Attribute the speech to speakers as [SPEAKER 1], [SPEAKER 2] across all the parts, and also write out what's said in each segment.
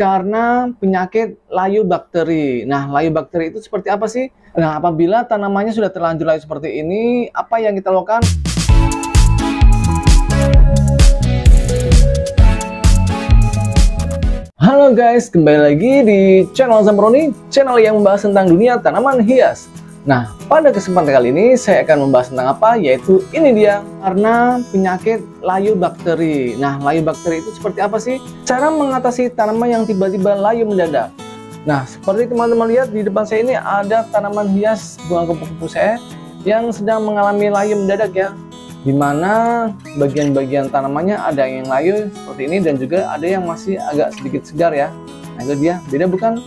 [SPEAKER 1] karena penyakit layu bakteri. Nah, layu bakteri itu seperti apa sih? Nah, apabila tanamannya sudah terlanjur layu seperti ini, apa yang kita lakukan? Halo guys, kembali lagi di channel Zamroni, channel yang membahas tentang dunia tanaman hias. Nah, pada kesempatan kali ini saya akan membahas tentang apa, yaitu ini dia, karena penyakit layu bakteri. Nah, layu bakteri itu seperti apa sih? Cara mengatasi tanaman yang tiba-tiba layu mendadak. Nah, seperti teman-teman lihat di depan saya ini ada tanaman hias bunga kupu-kupu saya yang sedang mengalami layu mendadak ya. Dimana bagian-bagian tanamannya ada yang layu seperti ini dan juga ada yang masih agak sedikit segar ya. Nah, itu dia, beda bukan?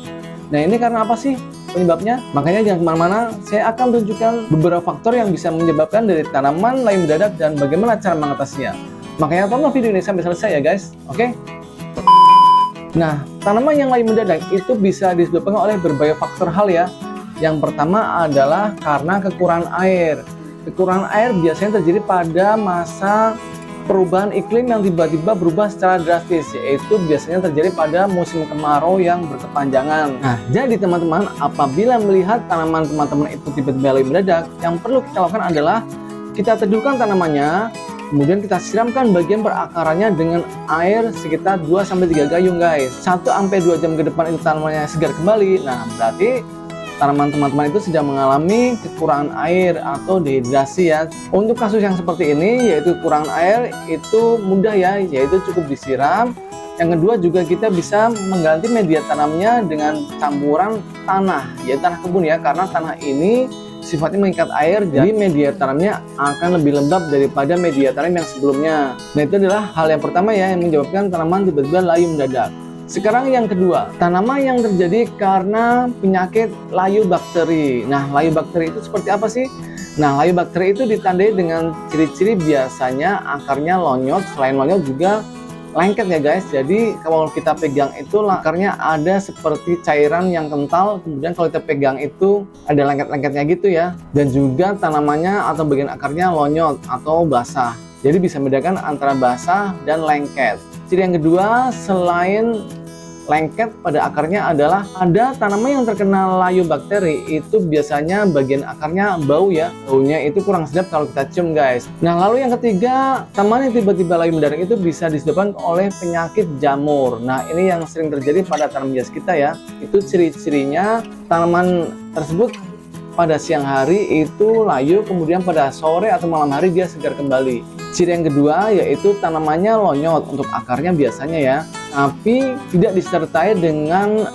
[SPEAKER 1] Nah, ini karena apa sih penyebabnya? Makanya jangan kemana-mana, saya akan tunjukkan beberapa faktor yang bisa menyebabkan dari tanaman layu mendadak dan bagaimana cara mengatasinya. Makanya tonton video ini sampai selesai ya guys, oke? Nah, tanaman yang layu mendadak itu bisa disebabkan oleh berbagai faktor hal ya. Yang pertama adalah karena kekurangan air. Kekurangan air biasanya terjadi pada masa perubahan iklim yang tiba-tiba berubah secara drastis, yaitu biasanya terjadi pada musim kemarau yang berkepanjangan. Nah, jadi teman-teman, apabila melihat tanaman teman-teman itu tiba-tiba layu mendadak, yang perlu kita lakukan adalah kita teduhkan tanamannya, kemudian kita siramkan bagian perakarannya dengan air sekitar 2-3 gayung guys. 1-2 jam ke depan itu tanamannya segar kembali. Nah, berarti tanaman teman-teman itu sedang mengalami kekurangan air atau dehidrasi ya. Untuk kasus yang seperti ini, yaitu kekurangan air, itu mudah ya, yaitu cukup disiram. Yang kedua juga kita bisa mengganti media tanamnya dengan campuran tanah, yaitu tanah kebun ya, karena tanah ini sifatnya mengikat air, jadi media tanamnya akan lebih lembab daripada media tanam yang sebelumnya. Nah, itu adalah hal yang pertama ya, yang menyebabkan tanaman tiba-tiba layu mendadak. Sekarang yang kedua, tanaman yang terjadi karena penyakit layu bakteri. Nah, layu bakteri itu seperti apa sih? Nah, layu bakteri itu ditandai dengan ciri-ciri biasanya akarnya lonyot, selain lonyot juga lengket ya guys. Jadi kalau kita pegang itu akarnya ada seperti cairan yang kental, kemudian kalau kita pegang itu ada lengket-lengketnya gitu ya. Dan juga tanamannya atau bagian akarnya lonyot atau basah. Jadi bisa membedakan antara basah dan lengket. Ciri yang kedua, selain lengket pada akarnya adalah ada tanaman yang terkena layu bakteri itu biasanya bagian akarnya bau ya. Baunya itu kurang sedap kalau kita cium guys. Nah, lalu yang ketiga, tanaman yang tiba-tiba layu mendadak itu bisa disebabkan oleh penyakit jamur. Nah, ini yang sering terjadi pada tanaman hias kita ya. Itu ciri-cirinya tanaman tersebut pada siang hari itu layu, kemudian pada sore atau malam hari dia segar kembali. Ciri yang kedua yaitu tanamannya lonyot untuk akarnya biasanya ya, tapi tidak disertai dengan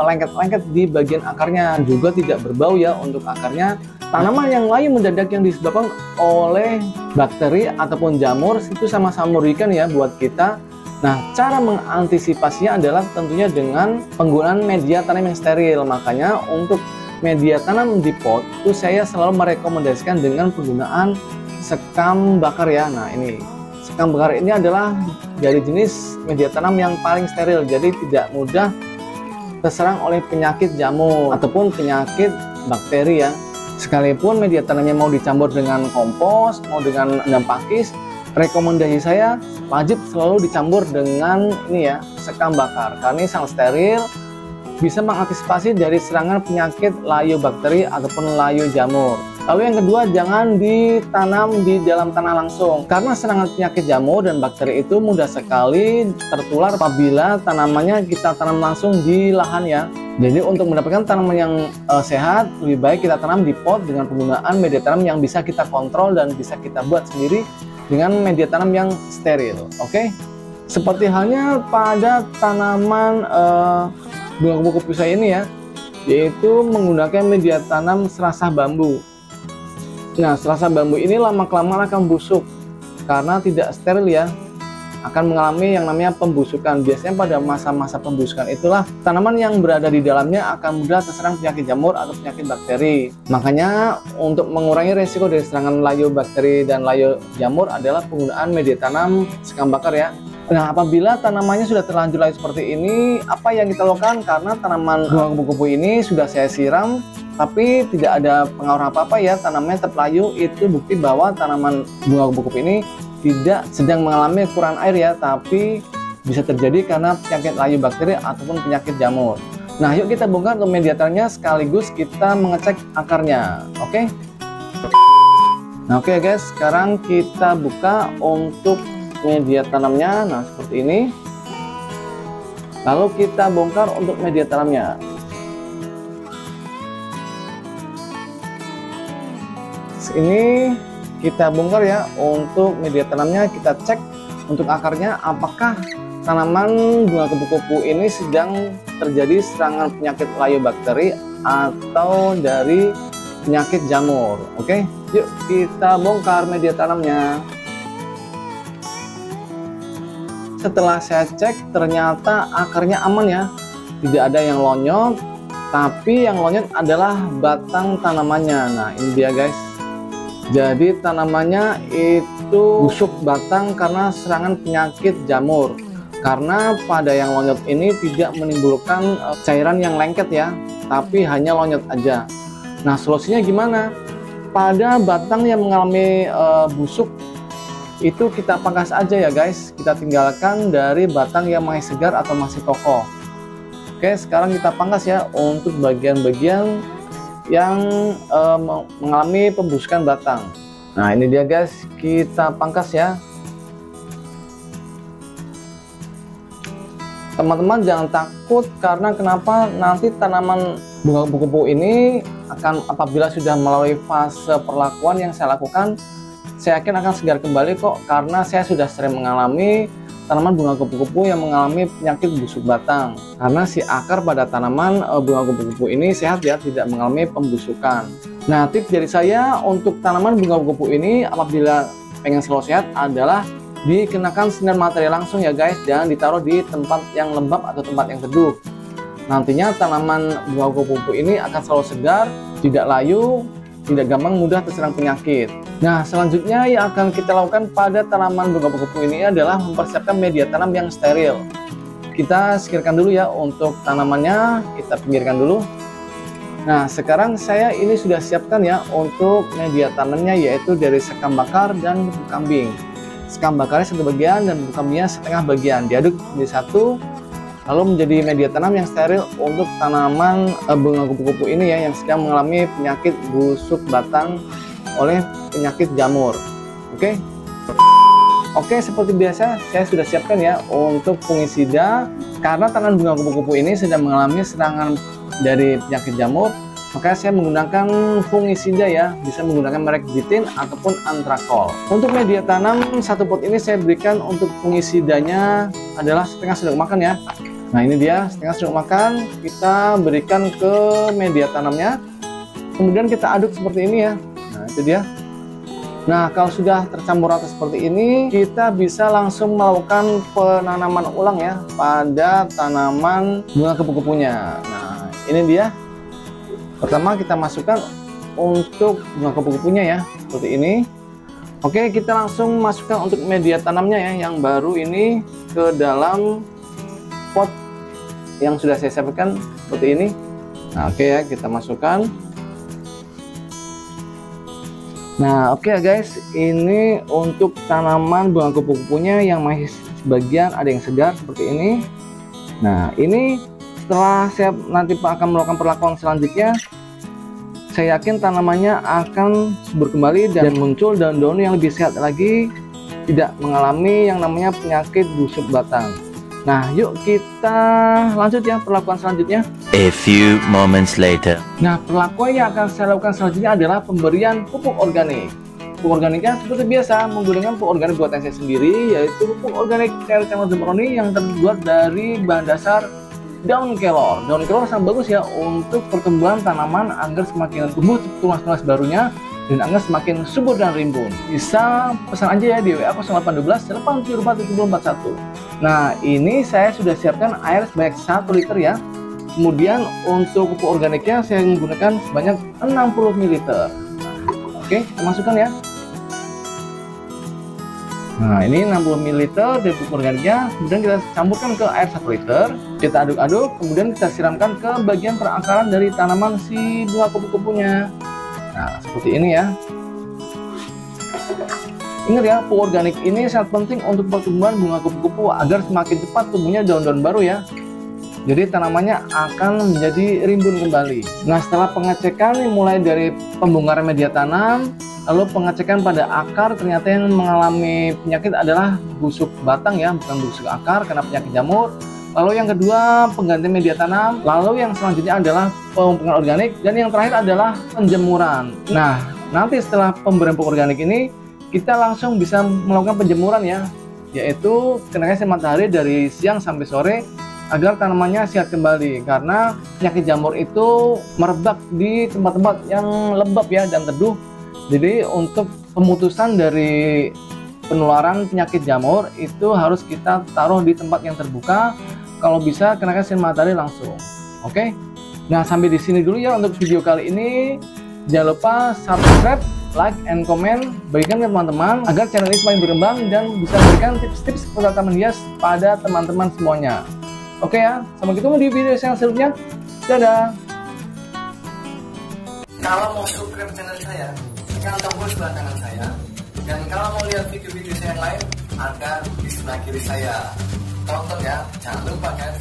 [SPEAKER 1] lengket-lengket di bagian akarnya, juga tidak berbau ya untuk akarnya. Tanaman yang layu mendadak yang disebabkan oleh bakteri ataupun jamur itu sama-sama merugikan ya buat kita. Nah, cara mengantisipasinya adalah tentunya dengan penggunaan media tanam yang steril. Makanya untuk media tanam di pot itu saya selalu merekomendasikan dengan penggunaan sekam bakar ya. Nah, ini sekam bakar ini adalah dari jenis media tanam yang paling steril, jadi tidak mudah terserang oleh penyakit jamur ataupun penyakit bakteri ya. Sekalipun media tanamnya mau dicampur dengan kompos, mau dengan enam pakis, rekomendasi saya wajib selalu dicampur dengan ini ya, sekam bakar, karena ini sangat steril, bisa mengantisipasi dari serangan penyakit layu bakteri ataupun layu jamur. Lalu yang kedua, jangan ditanam di dalam tanah langsung, karena serangan penyakit jamur dan bakteri itu mudah sekali tertular apabila tanamannya kita tanam langsung di lahan ya. Jadi untuk mendapatkan tanaman yang sehat, lebih baik kita tanam di pot dengan penggunaan media tanam yang bisa kita kontrol dan bisa kita buat sendiri dengan media tanam yang steril. Oke? Seperti halnya pada tanaman bunga kupu-kupu saya ini ya, yaitu menggunakan media tanam serasah bambu. Nah, serasah bambu ini lama-kelamaan akan busuk karena tidak steril ya, akan mengalami yang namanya pembusukan. Biasanya pada masa-masa pembusukan itulah tanaman yang berada di dalamnya akan mudah terserang penyakit jamur atau penyakit bakteri. Makanya untuk mengurangi resiko dari serangan layu bakteri dan layu jamur adalah penggunaan media tanam sekam bakar ya. Nah, apabila tanamannya sudah terlanjur layu seperti ini, apa yang kita lakukan? Karena tanaman bunga kupu-kupu ini sudah saya siram, tapi tidak ada pengaruh apa-apa ya, tanamannya tetap layu. Itu bukti bahwa tanaman bunga kupu-kupu ini tidak sedang mengalami kekurangan air ya, tapi bisa terjadi karena penyakit layu bakteri ataupun penyakit jamur. Nah, yuk kita bongkar untuk media tanamnya sekaligus kita mengecek akarnya. Oke? Nah, oke guys, sekarang kita buka untuk media tanamnya. Nah, seperti ini. Lalu kita bongkar untuk media tanamnya. Ini kita bongkar ya untuk media tanamnya. Kita cek untuk akarnya apakah tanaman bunga kupu-kupu ini sedang terjadi serangan penyakit layu bakteri atau dari penyakit jamur. Oke, yuk kita bongkar media tanamnya. Setelah saya cek, ternyata akarnya aman ya, tidak ada yang lonyot, tapi yang lonyot adalah batang tanamannya. Nah, ini dia guys. Jadi tanamannya itu busuk batang karena serangan penyakit jamur. Karena pada yang lonyot ini tidak menimbulkan cairan yang lengket ya, tapi hanya lonyot aja. Nah, solusinya gimana? Pada batang yang mengalami busuk, itu kita pangkas aja ya guys. Kita tinggalkan dari batang yang masih segar atau masih kokoh. Oke, sekarang kita pangkas ya untuk bagian-bagian yang mengalami pembusukan batang. Nah, ini dia guys, kita pangkas ya. Teman-teman jangan takut, karena kenapa? Nanti tanaman bunga kupu-kupu ini akan, apabila sudah melalui fase perlakuan yang saya lakukan, saya yakin akan segar kembali kok, karena saya sudah sering mengalami tanaman bunga kupu-kupu yang mengalami penyakit busuk batang. Karena si akar pada tanaman bunga kupu-kupu ini sehat ya, tidak mengalami pembusukan. Nah, tips dari saya untuk tanaman bunga kupu-kupu ini apabila pengen selalu sehat adalah dikenakan sinar matahari langsung ya guys, jangan ditaruh di tempat yang lembab atau tempat yang teduh. Nantinya tanaman bunga kupu-kupu ini akan selalu segar, tidak layu, tidak gampang mudah terserang penyakit. Nah, selanjutnya yang akan kita lakukan pada tanaman bunga kupu-kupu ini adalah mempersiapkan media tanam yang steril. Kita singkirkan dulu ya untuk tanamannya, kita pinggirkan dulu. Nah, sekarang saya ini sudah siapkan ya untuk media tanamnya, yaitu dari sekam bakar dan bubuk kambing. Sekam bakarnya satu bagian dan bubuk kambingnya setengah bagian, diaduk menjadi satu, lalu menjadi media tanam yang steril untuk tanaman bunga kupu-kupu ini ya, yang sedang mengalami penyakit busuk batang oleh penyakit jamur. Oke, seperti biasa saya sudah siapkan ya untuk fungisida. Karena tanaman bunga kupu-kupu ini sedang mengalami serangan dari penyakit jamur, maka saya menggunakan fungisida ya, bisa menggunakan merek Bitin ataupun Antrakol. Untuk media tanam satu pot ini saya berikan untuk fungisidanya adalah setengah sendok makan ya. Nah, ini dia setengah sendok makan, kita berikan ke media tanamnya, kemudian kita aduk seperti ini ya. Nah, itu dia. Nah, kalau sudah tercampur rata seperti ini, kita bisa langsung melakukan penanaman ulang ya pada tanaman bunga kupu-kupunya. Nah, ini dia. Pertama kita masukkan untuk bunga kupu-kupunya ya, seperti ini. Oke, kita langsung masukkan untuk media tanamnya ya, yang baru ini ke dalam pot yang sudah saya siapkan seperti ini. Nah, oke ya, kita masukkan. Nah, oke ya guys, ini untuk tanaman bunga kupu-kupunya yang masih sebagian ada yang segar seperti ini. Nah, ini setelah saya nanti akan melakukan perlakuan selanjutnya, saya yakin tanamannya akan subur kembali dan muncul daun-daun yang lebih sehat lagi, tidak mengalami yang namanya penyakit busuk batang. Nah, yuk kita lanjut ya perlakuan selanjutnya.
[SPEAKER 2] A few moments later.
[SPEAKER 1] Nah, perlakuan yang akan saya lakukan selanjutnya adalah pemberian pupuk organik. Pupuk organiknya seperti biasa menggunakan pupuk organik buatan saya sendiri, yaitu pupuk organik dari channel Zambroni yang terbuat dari bahan dasar daun kelor. Daun kelor sangat bagus ya untuk pertumbuhan tanaman agar semakin tumbuh tunas-tunas barunya dan agar semakin subur dan rimbun. Bisa pesan aja ya di WA 0812 874 7041. Nah, ini saya sudah siapkan air sebanyak 1 liter ya. Kemudian untuk pupuk organiknya saya menggunakan sebanyak 60 ml. Nah, oke, kita masukkan ya. Nah, ini 60 ml dari pupuk organiknya. Kemudian kita campurkan ke air 1 liter. Kita aduk-aduk, kemudian kita siramkan ke bagian perakaran dari tanaman si bunga kupu-kupunya. Nah, seperti ini ya. Ingat ya, pupuk organik ini sangat penting untuk pertumbuhan bunga kupu-kupu agar semakin cepat tumbuhnya daun-daun baru ya. Jadi tanamannya akan menjadi rimbun kembali. Nah, setelah pengecekan mulai dari pembongkaran media tanam, lalu pengecekan pada akar, ternyata yang mengalami penyakit adalah busuk batang ya, bukan busuk akar karena penyakit jamur. Lalu yang kedua, pengganti media tanam. Lalu yang selanjutnya adalah pemupukan organik. Dan yang terakhir adalah penjemuran. Nah, nanti setelah pemberian pupuk organik ini, kita langsung bisa melakukan penjemuran ya, yaitu kenakan sinar matahari dari siang sampai sore agar tanamannya sehat kembali, karena penyakit jamur itu merebak di tempat-tempat yang lembab ya dan teduh. Jadi untuk pemutusan dari penularan penyakit jamur itu harus kita taruh di tempat yang terbuka, kalau bisa kenakan sinar matahari langsung. Oke. Nah, sampai di sini dulu ya untuk video kali ini. Jangan lupa subscribe, like, and comment, bagikan ke teman-teman agar channel ini semakin berkembang dan bisa memberikan tips-tips seputar taman hias pada teman-teman semuanya. Oke ya, sampai ketemu di video yang selanjutnya. Dadah. Kalau mau subscribe channel saya, tekan tombol sebelah kanan saya. Dan kalau mau lihat video-video saya yang lain, ada di sebelah kiri saya. Tonton ya, jangan lupa kan.